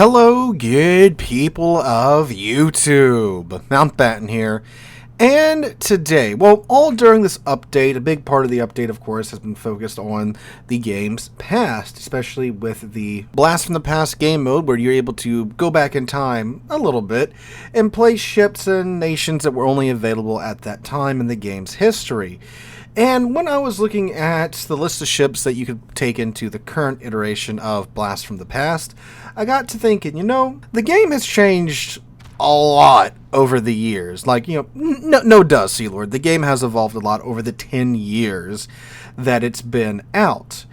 Hello, good people of YouTube. Mountbatten here. And today, well, all during this update, a big part of the update, of course, has been focused on the game's past, especially with the Blast from the Past game mode, where you're able to go back in time a little bit and play ships and nations that were only available at that time in the game's history. And when I was looking at the list of ships that you could take into the current iteration of Blast from the Past, I got to thinking, the game has changed a lot over the years. No does, Sealord. The game has evolved a lot over the 10 years that it's been out.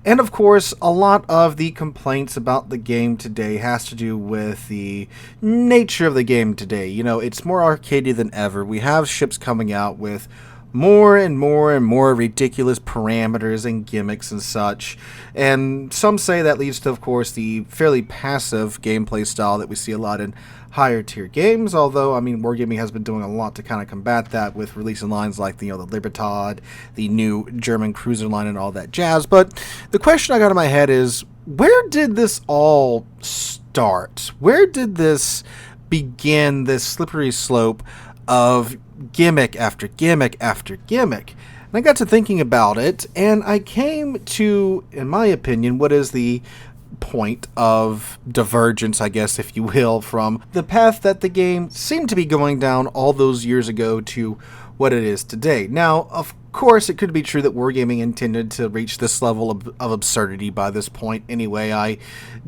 And of course, a lot of the complaints about the game today has to do with the nature of the game today. It's more arcadey than ever. We have ships coming out with more and more ridiculous parameters and gimmicks and such. And some say that leads to, of course, the fairly passive gameplay style that we see a lot in higher tier games, although, Wargaming has been doing a lot to kind of combat that with releasing lines like the Libertad, the new German cruiser line and all that jazz. But the question I got in my head is, where did this all start? Where did this begin, this slippery slope of gimmick after gimmick after gimmick? And I got to thinking about it, and I came to, in my opinion, what is the point of divergence, I guess, if you will, from the path that the game seemed to be going down all those years ago to what it is today. Now, of course, it could be true that Wargaming intended to reach this level of absurdity by this point anyway. I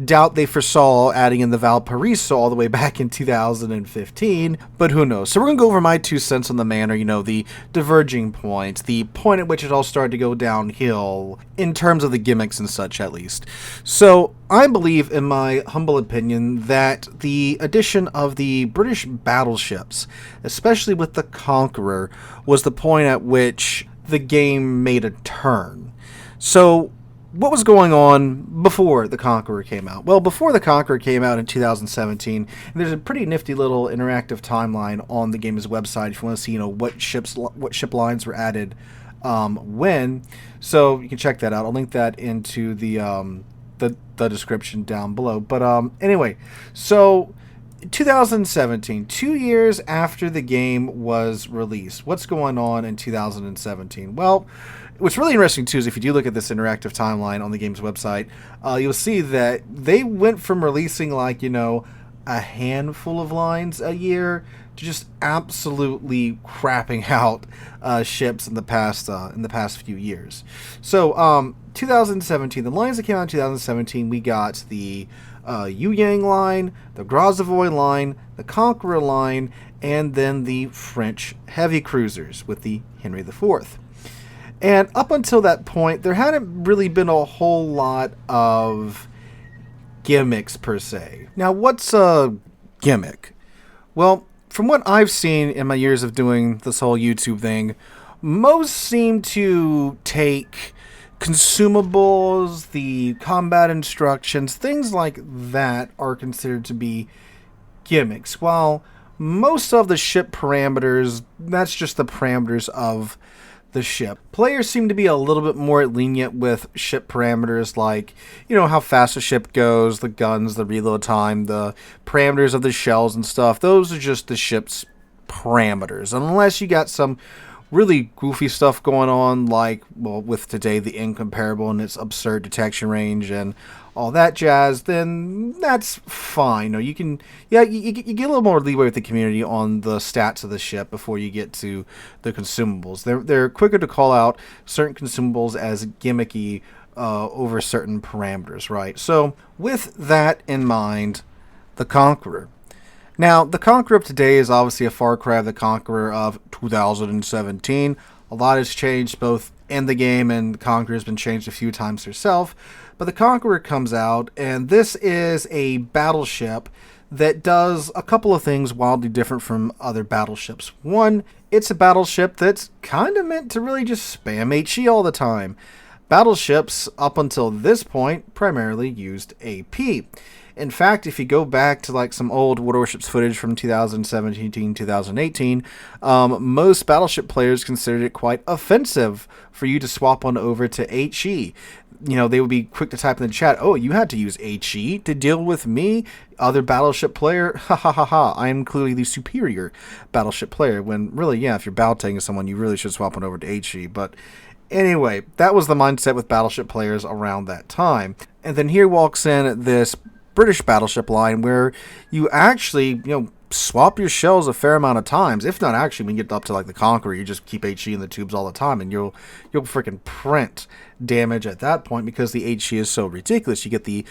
doubt they foresaw adding in the Valparaiso all the way back in 2015, but who knows. So we're going to go over my 2 cents on the matter, the diverging points, the point at which it all started to go downhill, in terms of the gimmicks and such at least. So I believe, in my humble opinion, that the addition of the British battleships, especially with the Conqueror, was the point at which the game made a turn. So what was going on before the Conqueror came out? Well, before the Conqueror came out in 2017, there's a pretty nifty little interactive timeline on the game's website if you want to see, what ship lines were added when. So you can check that out. I'll link that into the description down below. But anyway, so 2017, 2 years after the game was released. What's going on in 2017? Well, what's really interesting too is if you do look at this interactive timeline on the game's website, you'll see that they went from releasing a handful of lines a year to just absolutely crapping out ships in the past few years. So 2017, the lines that came out in 2017, we got the Yu Yang line, the Grozavoy line, the Conqueror line, and then the French heavy cruisers with the Henry IV. And up until that point, there hadn't really been a whole lot of gimmicks per se. Now, what's a gimmick? Well, from what I've seen in my years of doing this whole YouTube thing, most seem to take consumables, the combat instructions, things like that are considered to be gimmicks, while most of the ship parameters, that's just the parameters of the ship. Players seem to be a little bit more lenient with ship parameters like, how fast a ship goes, the guns, the reload time, the parameters of the shells and stuff. Those are just the ship's parameters, unless you got some really goofy stuff going on, like, well, with today, the Incomparable and its absurd detection range and all that jazz, then that's fine. You can, you get a little more leeway with the community on the stats of the ship before you get to the consumables. They're quicker to call out certain consumables as gimmicky over certain parameters, right? So with that in mind, the Conqueror. Now, the Conqueror of today is obviously a far cry of the Conqueror of 2017. A lot has changed both in the game, and the Conqueror has been changed a few times herself. But the Conqueror comes out, and this is a battleship that does a couple of things wildly different from other battleships. One, it's a battleship that's kind of meant to really just spam HE all the time. Battleships, up until this point, primarily used AP. In fact, if you go back to like some old World of Warships footage from 2017, 2018, most Battleship players considered it quite offensive for you to swap on over to HE. They would be quick to type in the chat, "Oh, you had to use HE to deal with me, other Battleship player? Ha ha ha ha, I am clearly the superior Battleship player." When really, yeah, if you're battle-tanking someone, you really should swap on over to HE. But anyway, that was the mindset with Battleship players around that time. And then here walks in this British Battleship line where you actually, swap your shells a fair amount of times. If not, actually, when you get up to like the Conqueror, you just keep HE in the tubes all the time, and you'll freaking print damage at that point because the HE is so ridiculous. You get the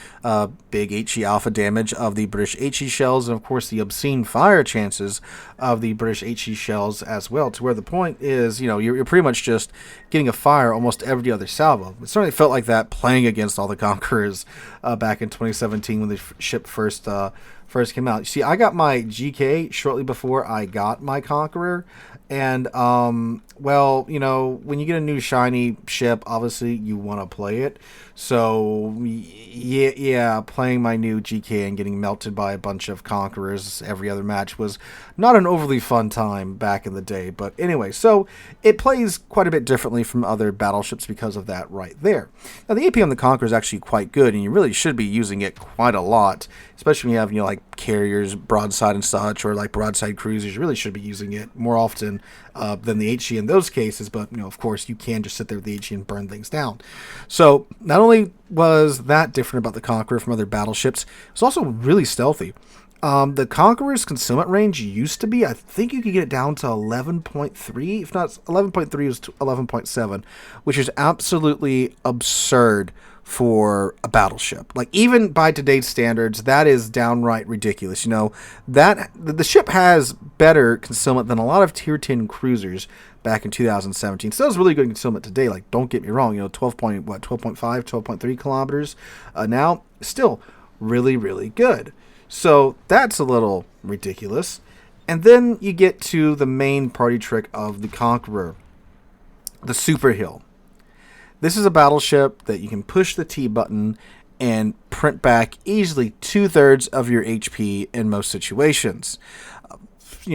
big HE alpha damage of the British HE shells, and of course the obscene fire chances of the British HE shells as well. To where the point is, you're pretty much just getting a fire almost every other salvo. It certainly felt like that playing against all the Conquerors back in 2017 when the ship first came out. You see, I got my GK shortly before I got my Conqueror, and when you get a new shiny ship, obviously you want to play it. So yeah, playing my new GK and getting melted by a bunch of Conquerors every other match was not an overly fun time back in the day. But anyway, so it plays quite a bit differently from other battleships because of that right there. Now the AP on the Conqueror is actually quite good, and you really should be using it quite a lot, especially when you have like carriers, broadside and such, or like broadside cruisers. You really should be using it more often than the HE in those cases. But of course, you can just sit there with the HE and burn things down. So not only was that different about the Conqueror from other battleships, it's also really stealthy. The Conqueror's concealment range used to be, I think you could get it down to 11.3, if not 11.3 is 11.7, which is absolutely absurd for a battleship. Like, even by today's standards, that is downright ridiculous. That the ship has better concealment than a lot of tier 10 cruisers back in 2017. Still has really good concealment today. Like, don't get me wrong, 12.5, 12.3 kilometers now, still really, really good. So that's a little ridiculous. And then you get to the main party trick of the Conqueror, the Super Hill. This is a battleship that you can push the T button and print back easily 2/3 of your HP in most situations.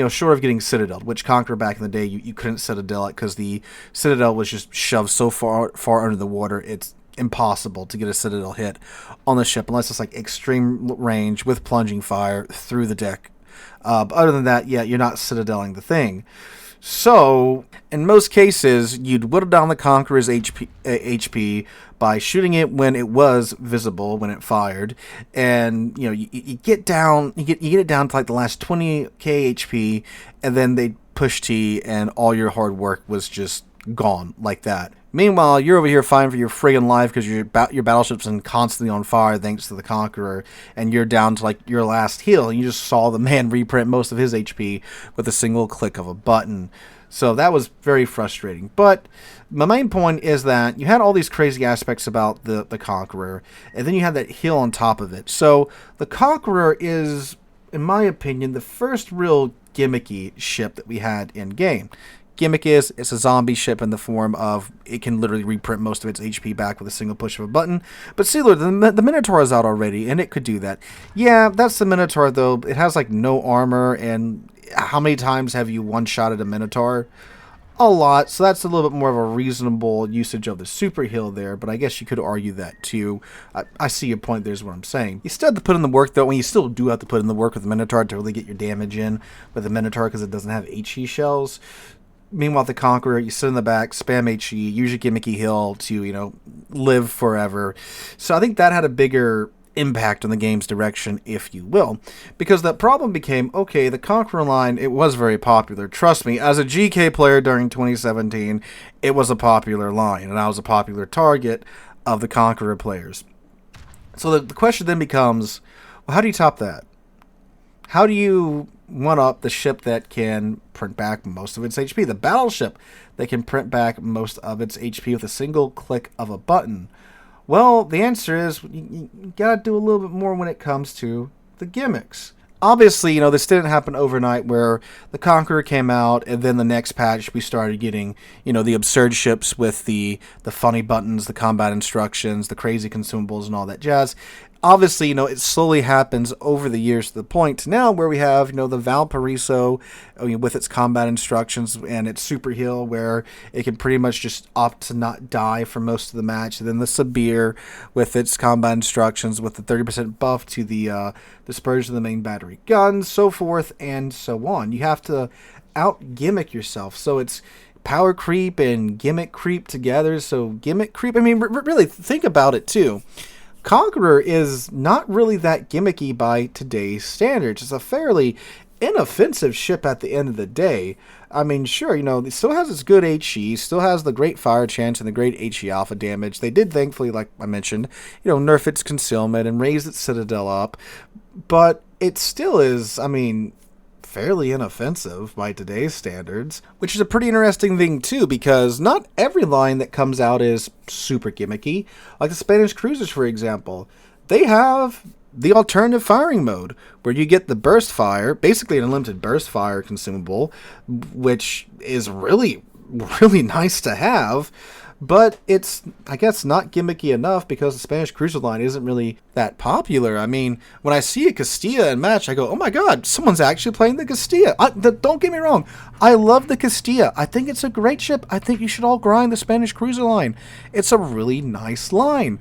Short of getting Citadel, which Conqueror back in the day, you couldn't Citadel it because the Citadel was just shoved so far under the water, it's impossible to get a Citadel hit on the ship unless it's like extreme range with plunging fire through the deck. But other than that, yeah, you're not Citadeling the thing. So, in most cases, you'd whittle down the Conqueror's HP by shooting it when it was visible, when it fired, and you get it down to like the last 20k HP, and then they push T, and all your hard work was just gone like that. Meanwhile, you're over here fighting for your friggin' life because your battleship's been constantly on fire thanks to the Conqueror, and you're down to like your last heal, and you just saw the man reprint most of his HP with a single click of a button. So that was very frustrating. But my main point is that you had all these crazy aspects about the Conqueror, and then you had that heal on top of it. So the Conqueror is, in my opinion, the first real gimmicky ship that we had in game. Gimmick is, it's a zombie ship in the form of it can literally reprint most of its HP back with a single push of a button. But Sealord, the Minotaur is out already, and it could do that. Yeah, that's the Minotaur, though. It has like no armor, and how many times have you one-shotted a Minotaur? A lot, so that's a little bit more of a reasonable usage of the Super Heal there, but I guess you could argue that too. I see your point, there's what I'm saying. You still have to put in the work, though, and you still do have to put in the work with the Minotaur to really get your damage in with the Minotaur because it doesn't have HE shells. Meanwhile, the Conqueror, you sit in the back, spam HE, use your gimmicky heal to, live forever. So I think that had a bigger impact on the game's direction, if you will. Because the problem became, okay, the Conqueror line, it was very popular. Trust me, as a GK player during 2017, it was a popular line, and I was a popular target of the Conqueror players. So the question then becomes, well, how do you top that? How do you one-up the ship that can print back most of its HP? The battleship that can print back most of its HP with a single click of a button? Well, the answer is you gotta do a little bit more when it comes to the gimmicks. Obviously, this didn't happen overnight where the Conqueror came out and then the next patch we started getting, the absurd ships with the funny buttons, the combat instructions, the crazy consumables and all that jazz. obviously, it slowly happens over the years to the point to now where we have, the Valparaiso with its combat instructions and its super heal where it can pretty much just opt to not die for most of the match. And then the Sabir with its combat instructions with the 30% buff to the dispersion of the main battery guns, so forth and so on. You have to out-gimmick yourself. So it's power creep and gimmick creep together. So gimmick creep, I mean, really think about it too. Conqueror is not really that gimmicky by today's standards. It's a fairly inoffensive ship at the end of the day. I mean, sure, it still has its good HE, still has the great fire chance and the great HE alpha damage. They did, thankfully, like I mentioned, nerf its concealment and raise its citadel up. But it still is, I mean, fairly inoffensive by today's standards, which is a pretty interesting thing too, because not every line that comes out is super gimmicky. Like the Spanish cruisers, for example, they have the alternative firing mode where you get the burst fire, basically an unlimited burst fire consumable, which is really, really nice to have. But it's, I guess, not gimmicky enough because the Spanish cruiser line isn't really that popular. I mean, when I see a Castilla in match, I go, oh my god, someone's actually playing the Castilla. Don't get me wrong. I love the Castilla. I think it's a great ship. I think you should all grind the Spanish cruiser line. It's a really nice line.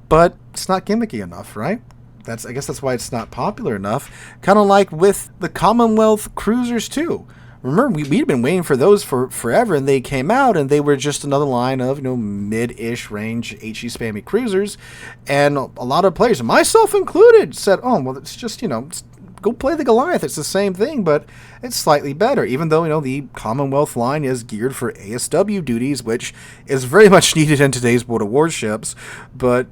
But it's not gimmicky enough, right? I guess that's why it's not popular enough. Kind of like with the Commonwealth cruisers, too. Remember, we'd been waiting for those for forever, and they came out, and they were just another line of, mid-ish range HE spammy cruisers. And a lot of players, myself included, said, oh, well, it's just, go play the Goliath. It's the same thing, but it's slightly better, even though, the Commonwealth line is geared for ASW duties, which is very much needed in today's World of Warships. But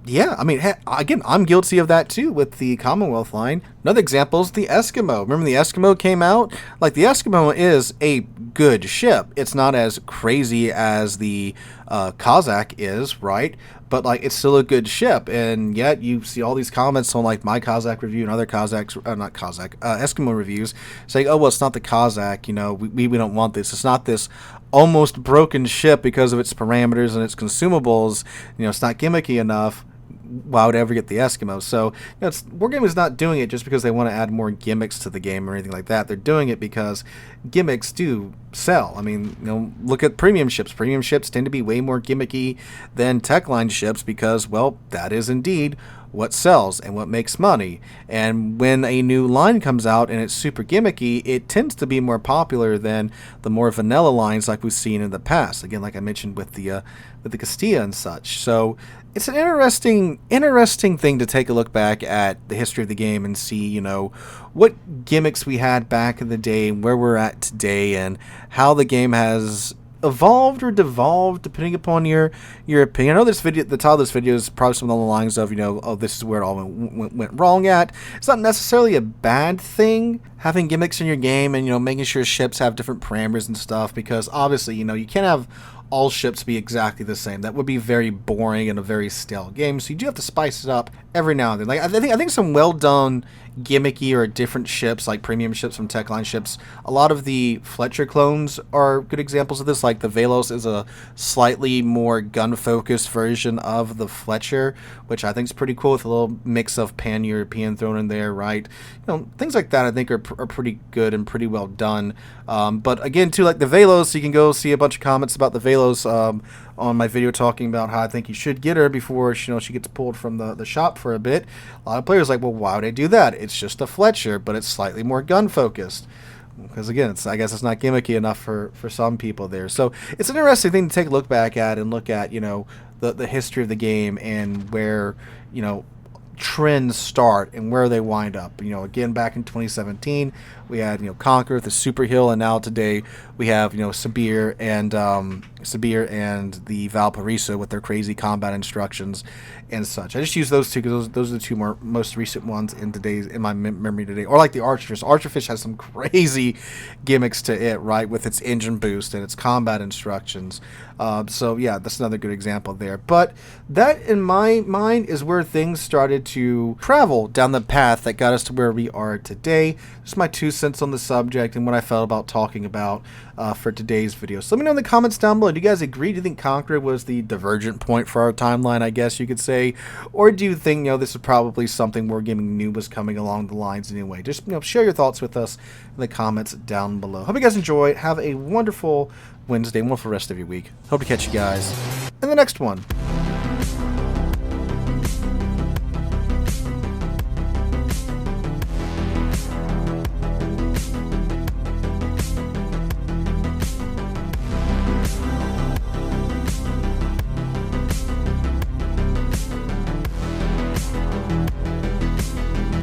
yeah, I mean, again, I'm guilty of that too with the Commonwealth line. Another example is the Eskimo. Remember the Eskimo came out? Like, the Eskimo is a good ship. It's not as crazy as the Kazakh is, right? But, like, it's still a good ship. And yet you see all these comments on, like, my Kazakh review and other Eskimo reviews saying, oh, well, it's not the Kazakh, we don't want this. It's not this almost broken ship because of its parameters and its consumables. It's not gimmicky enough. Why would I ever get the Eskimo? So, Wargaming is not doing it just because they want to add more gimmicks to the game or anything like that. They're doing it because gimmicks do sell. I mean, look at premium ships. Premium ships tend to be way more gimmicky than tech line ships because, well, that is indeed what sells and what makes money. And when a new line comes out and it's super gimmicky, it tends to be more popular than the more vanilla lines like we've seen in the past. Again, like I mentioned with the Castilla and such. So it's an interesting thing to take a look back at the history of the game and see, what gimmicks we had back in the day and where we're at today and how the game has evolved or devolved depending upon your opinion. I know the title of this video is probably some along the lines of, oh, this is where it all went wrong at. It's not necessarily a bad thing having gimmicks in your game and, making sure ships have different parameters and stuff, because obviously, you can't have all ships be exactly the same. That would be very boring and a very stale game. So you do have to spice it up every now and then. Like I think some well done gimmicky or different ships, like premium ships from Techline ships. A lot of the Fletcher clones are good examples of this. Like the Velos is a slightly more gun-focused version of the Fletcher, which I think is pretty cool with a little mix of pan-European thrown in there, right? Things like that I think are pretty good and pretty well done. But again, too, like the Velos, you can go see a bunch of comments about the Velos on my video talking about how I think you should get her before she gets pulled from the shop for a bit. A lot of players are like, well, why would I do that? It's just a Fletcher, but it's slightly more gun focused. Because again, I guess it's not gimmicky enough for some people there. So it's an interesting thing to take a look back at and look at the history of the game and where trends start and where they wind up. Again, back in 2017, we had Conqueror with the Super Hill, and now today we have Sabir and the Valparaiso with their crazy combat instructions and such. I just use those two because those are the two most recent ones in my memory today. Or like the Archerfish. Archerfish has some crazy gimmicks to it, right, with its engine boost and its combat instructions. So yeah, that's another good example there. But that, in my mind, is where things started to travel down the path that got us to where we are today. Just my 2 cents on the subject and what I felt about talking about for today's video. So let me know in the comments down below. below. Do you guys agree? Do you think Conqueror was the divergent point for our timeline, I guess you could say? Or do you think, this is probably something Wargaming knew was coming along the lines anyway? Just, share your thoughts with us in the comments down below. Hope you guys enjoy. Have a wonderful Wednesday and wonderful rest of your week. Hope to catch you guys in the next one.